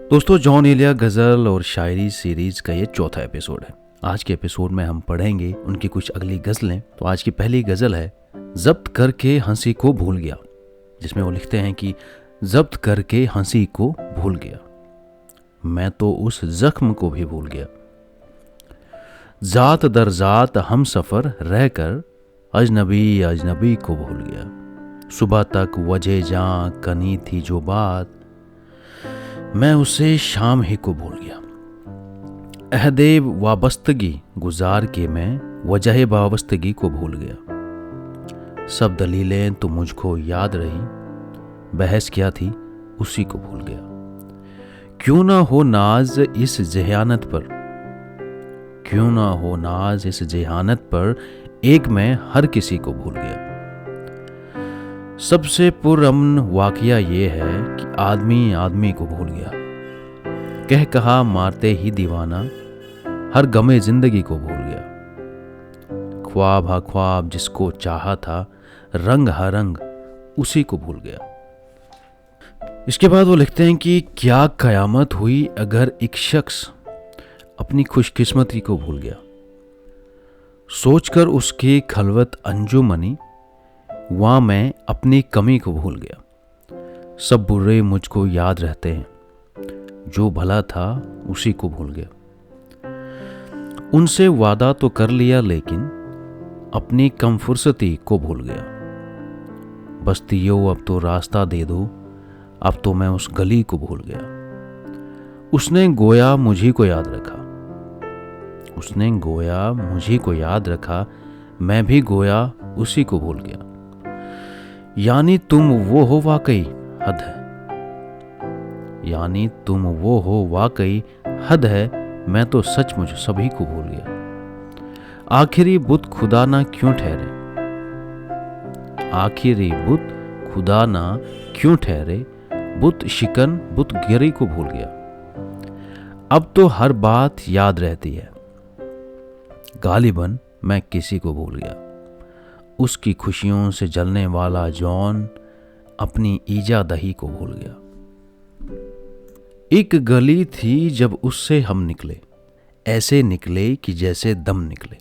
दोस्तों, जॉन एलिया गज़ल और शायरी सीरीज का ये चौथा एपिसोड है। आज के एपिसोड में हम पढ़ेंगे उनकी कुछ अगली गज़लें। तो आज की पहली गज़ल है जब्त करके हंसी को भूल गया, जिसमें वो लिखते हैं कि जब्त करके हंसी को भूल गया, मैं तो उस जख्म को भी भूल गया। जात दर जात हम सफ़र रहकर अजनबी अजनबी को भूल गया। सुबह तक वजह जां कनी थी जो बात, मैं उसे शाम ही को भूल गया। अहदे वाबस्तगी गुजार के मैं वजह वाबस्तगी को भूल गया। सब दलीलें तो मुझको याद रही, बहस क्या थी उसी को भूल गया। क्यों ना हो नाज इस जहानत पर, क्यों ना हो नाज इस जहानत पर, एक मैं हर किसी को भूल गया। सबसे पुरअमन वाकया ये है कि आदमी आदमी को भूल गया। कह कहा मारते ही दीवाना हर गमे जिंदगी को भूल गया। ख्वाब हा ख्वाब जिसको चाहा था, रंग हा रंग उसी को भूल गया। इसके बाद वो लिखते हैं कि क्या कयामत हुई अगर एक शख्स अपनी खुशकिस्मती को भूल गया। सोचकर उसकी खलवत अंजुमनी, वहां मैं अपनी कमी को भूल गया। सब बुरे मुझको याद रहते हैं, जो भला था उसी को भूल गया। उनसे वादा तो कर लिया लेकिन अपनी कम फुर्सती को भूल गया। बस्तियों अब तो रास्ता दे दो, अब तो मैं उस गली को भूल गया। उसने गोया मुझी को याद रखा, उसने गोया मुझी को याद रखा, मैं भी गोया उसी को भूल गया। यानी तुम वो हो वाकई हद है, यानी तुम वो हो वाकई हद है, मैं तो सचमुच सभी को भूल गया। आखिरी बुत खुदा ना क्यों ठहरे, आखिरी बुत खुदा ना क्यों ठहरे, बुत शिकन बुत गिरी को भूल गया। अब तो हर बात याद रहती है, गालिबन मैं किसी को भूल गया। उसकी खुशियों से जलने वाला जॉन अपनी ईजा दही को भूल गया। एक गली थी जब उससे हम निकले, ऐसे निकले कि जैसे दम निकले।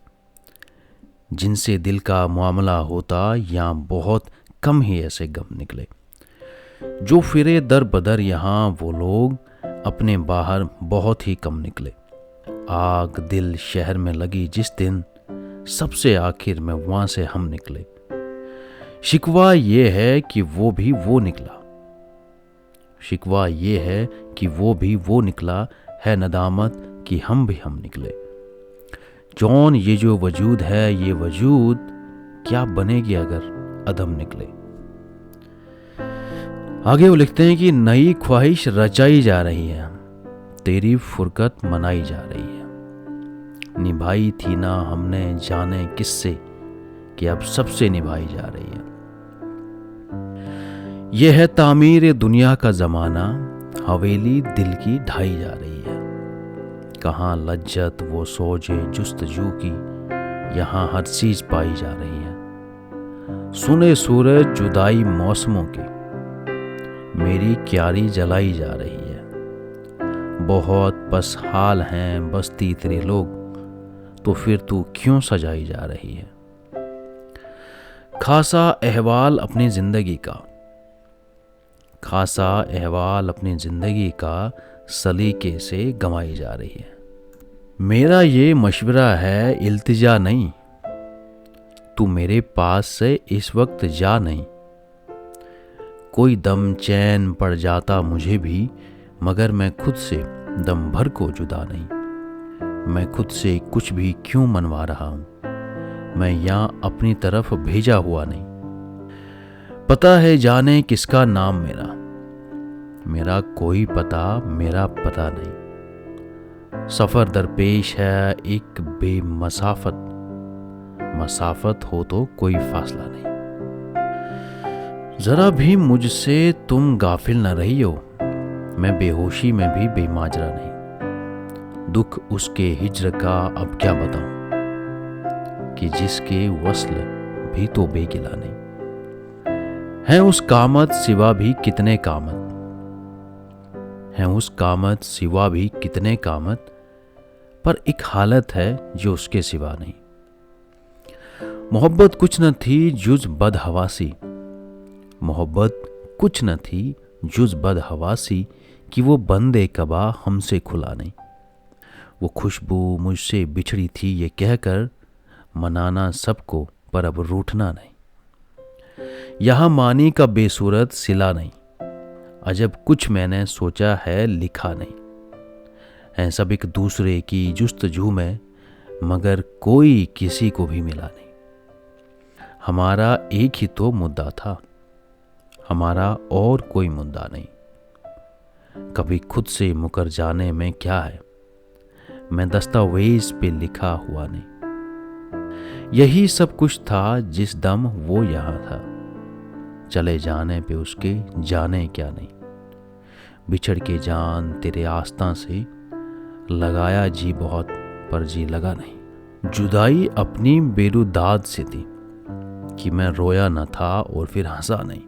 जिनसे दिल का मामला होता यहाँ बहुत कम ही ऐसे गम निकले। जो फिरे दर बदर यहाँ वो लोग अपने बाहर बहुत ही कम निकले। आग दिल शहर में लगी जिस दिन, सबसे आखिर में वहां से हम निकले। शिकवा ये है कि वो भी वो निकला, शिकवा ये है कि वो भी वो निकला, है नदामत कि हम भी हम निकले। जॉन ये जो वजूद है ये वजूद क्या बनेगी अगर अदम निकले। आगे वो लिखते हैं कि नई ख्वाहिश रचाई जा रही है, तेरी फुरकत मनाई जा रही है। निभाई थी ना हमने जाने किससे, कि अब सबसे निभाई जा रही है। यह है तामीर दुनिया का जमाना, हवेली दिल की ढाई जा रही है। कहाँ लज्जत वो सोजे जुस्तजू की, यहाँ हर चीज पाई जा रही है। सुने सूरज जुदाई मौसमों की, मेरी क्यारी जलाई जा रही है। बहुत बस हाल हैं बस्ती तेरे लोग, तो फिर तू क्यों सजाई जा रही है। खासा अहवाल अपनी जिंदगी का, खासा अहवाल अपनी जिंदगी का सलीके से गंवाई जा रही है। मेरा ये मशवरा है इल्तिजा नहीं, तू मेरे पास से इस वक्त जा नहीं। कोई दम चैन पड़ जाता मुझे भी, मगर मैं खुद से दम भर को जुदा नहीं। मैं खुद से कुछ भी क्यों मनवा रहा हूं, मैं यहाँ अपनी तरफ भेजा हुआ नहीं। पता है जाने किसका नाम मेरा, मेरा कोई पता मेरा पता नहीं। सफर दरपेश है एक बेमसाफत, मसाफत हो तो कोई फासला नहीं। जरा भी मुझसे तुम गाफिल न रही हो, मैं बेहोशी में भी बेमाजरा नहीं। दुख उसके हिज्र का अब क्या बताऊं, कि जिसके वस्ल भी तो बेगिला नहीं। है उस कामत सिवा भी कितने कामत, हैं उस कामत सिवा भी कितने कामत, पर एक हालत है जो उसके सिवा नहीं। मोहब्बत कुछ न थी जुज बदहवासी, मोहब्बत कुछ न थी जुज बदहवासी, कि वो बंदे कबा हमसे खुला नहीं। वो खुशबू मुझसे बिछड़ी थी ये कहकर, मनाना सबको पर अब रूठना नहीं। यहाँ मानी का बेसूरत सिला नहीं, अजब कुछ मैंने सोचा है लिखा नहीं। हैं सब एक दूसरे की जुस्तजू में, मगर कोई किसी को भी मिला नहीं। हमारा एक ही तो मुद्दा था, हमारा और कोई मुद्दा नहीं। कभी खुद से मुकर जाने में क्या है, मैं दस्तावेज पे लिखा हुआ नहीं। यही सब कुछ था जिस दम वो यहाँ था, चले जाने पे उसके जाने क्या नहीं। बिछड़ के जान तेरे आस्था से, लगाया जी बहुत पर जी लगा नहीं। जुदाई अपनी बेरुदाद से थी कि मैं रोया न था और फिर हंसा नहीं।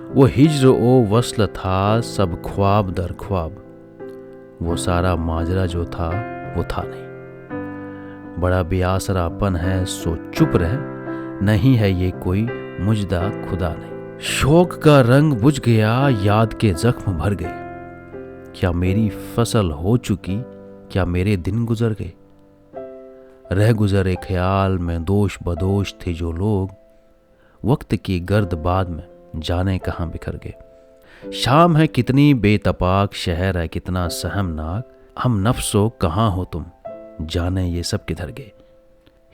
वो हिज्र ओ वस्ल था सब ख्वाब दर ख्वाब, वो सारा माजरा जो था वो था नहीं। बड़ा बेआसरापन है सो चुप रह, नहीं है ये कोई मुजदा खुदा नहीं। शौक का रंग बुझ गया याद के जख्म भर गए, क्या मेरी फसल हो चुकी, क्या मेरे दिन गुजर गए। रह गुजरे ख्याल में दोष बदोश थे जो लोग, वक्त की गर्द बाद में जाने कहाँ बिखर गए। शाम है कितनी बेतपाक, शहर है कितना सहमनाक, हम नफ्सो कहाँ हो तुम, जाने ये सब किधर गए।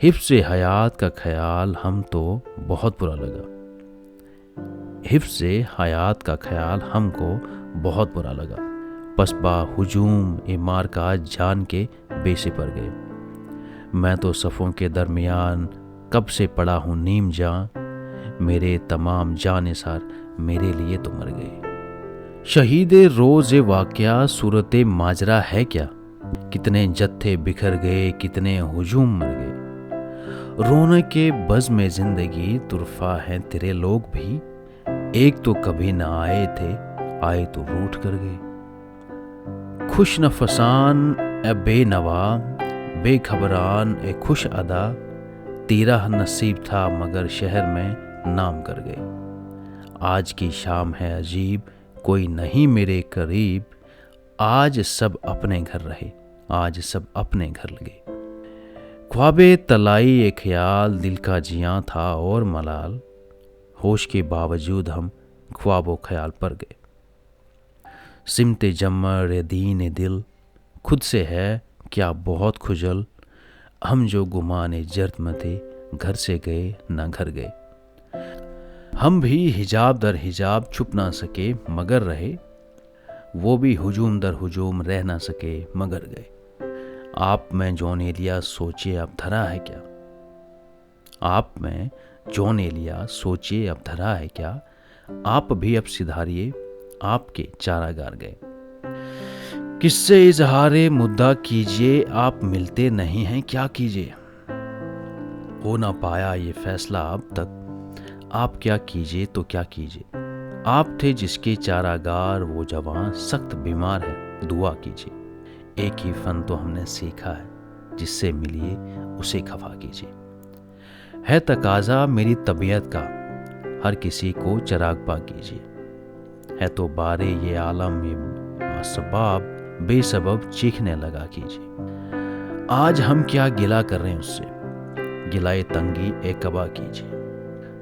हिफ्ज़ हयात का ख्याल हम तो बहुत बुरा लगा, हिफ्ज़ हयात का ख्याल हमको बहुत बुरा लगा। पसबा हुजूम ए मार का जान के बेसे पर गए। मैं तो सफ़ों के दरमियान कब से पड़ा हूँ नीम जान, मेरे तमाम जाने सार मेरे लिए तो मर गए। शहीद रोज़ वाक़या सूरत माजरा है क्या, कितने जत्थे बिखर गए कितने हुजूम मर गए। रोने के बज़ में ज़िंदगी तुरफा हैं तेरे लोग भी, एक तो कभी न आए थे आए तो रूठ कर गए। खुश नफसान ए बेनवा बेखबरान ए खुश अदा, तेरा नसीब था मगर शहर में नाम कर गए। आज की शाम है अजीब कोई नहीं मेरे करीब, आज सब अपने घर रहे आज सब अपने घर लगे। ख्वाबे तलाई ए ख्याल दिल का जियां था और मलाल, होश के बावजूद हम ख्वाबो ख्याल पर गए। सिमते जमर ए दीन ए दिल खुद से है क्या बहुत खुजल, हम जो गुमाने जर्द में थे घर से गए ना घर गए। हम भी हिजाब दर हिजाब छुप ना सके मगर रहे, वो भी हुजूम दर हुजूम रह ना सके मगर गए। आप में जॉन एलिया सोचिए अब धरा है क्या, आप में जॉन एलिया सोचिए अब धरा है क्या, आप भी अब सिधारिए आपके चारागार गए। किससे इजहारे मुद्दा कीजिए आप मिलते नहीं हैं क्या कीजिए, हो ना पाया ये फैसला अब तक आप क्या कीजिए तो क्या कीजिए। आप थे जिसके चारागार वो जवान सख्त बीमार है दुआ कीजिए। एक ही फन तो हमने सीखा है जिससे मिलिए उसे खफा कीजिए। है तकाजा मेरी तबीयत का हर किसी को चिराग पा कीजिए, है तो बारे ये आलम ये असबाब बेसबब चीखने लगा कीजिए। आज हम क्या गिला कर रहे हैं उससे, गिलाए तंगी ए कबा कीजिए।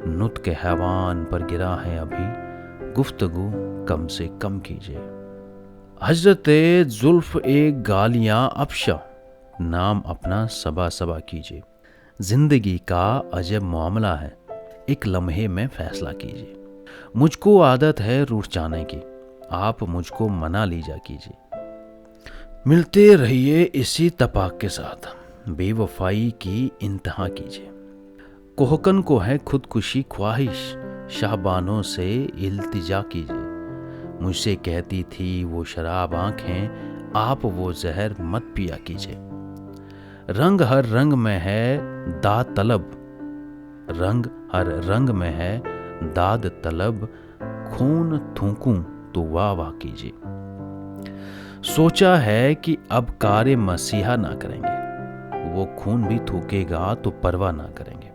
नुत्क हैवान पर गिरा है अभी गुफ्तगू कम से कम कीजिए। हजरत जुल्फ एक गालियां अफशा नाम अपना सबा सबा कीजिए। जिंदगी का अजब मामला है एक लम्हे में फैसला कीजिए। मुझको आदत है रूठ जाने की, आप मुझको मना लीजा कीजिए। मिलते रहिए इसी तपाक के साथ, बेवफाई की इंतहा कीजिए। कोहकन को है खुदकुशी ख्वाहिश, शाहबानों से इल्तिजा कीजिए। मुझसे कहती थी वो शराब आंखें, आप वो जहर मत पिया कीजिए। रंग हर रंग में है दाद तलब, रंग हर रंग में है दाद तलब, खून थूकूं तो वाह वाह कीजिए। सोचा है कि अब कार्य मसीहा ना करेंगे, वो खून भी थूकेगा तो परवाह ना करेंगे।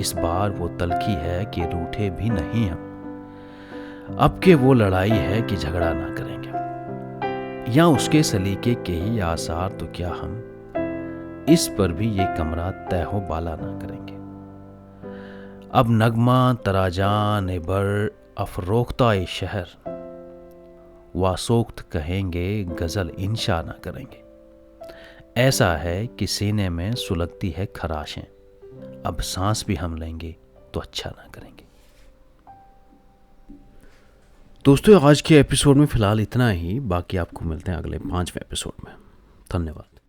इस बार वो तलखी है कि रूठे भी नहीं हम, अब के वो लड़ाई है कि झगड़ा ना करेंगे। या उसके सलीके के ही आसार तो क्या हम इस पर भी ये कमरा तय हो बाला ना करेंगे। अब नगमा तराजान ए बर अफरोख्ता ए शहर, वासोख्त कहेंगे गजल इंशा ना करेंगे। ऐसा है कि सीने में सुलगती है खराशें, अब सांस भी हम लेंगे तो अच्छा ना करेंगे। दोस्तों आज के एपिसोड में फिलहाल इतना ही, बाकी आपको मिलते हैं अगले 5वें एपिसोड में। धन्यवाद।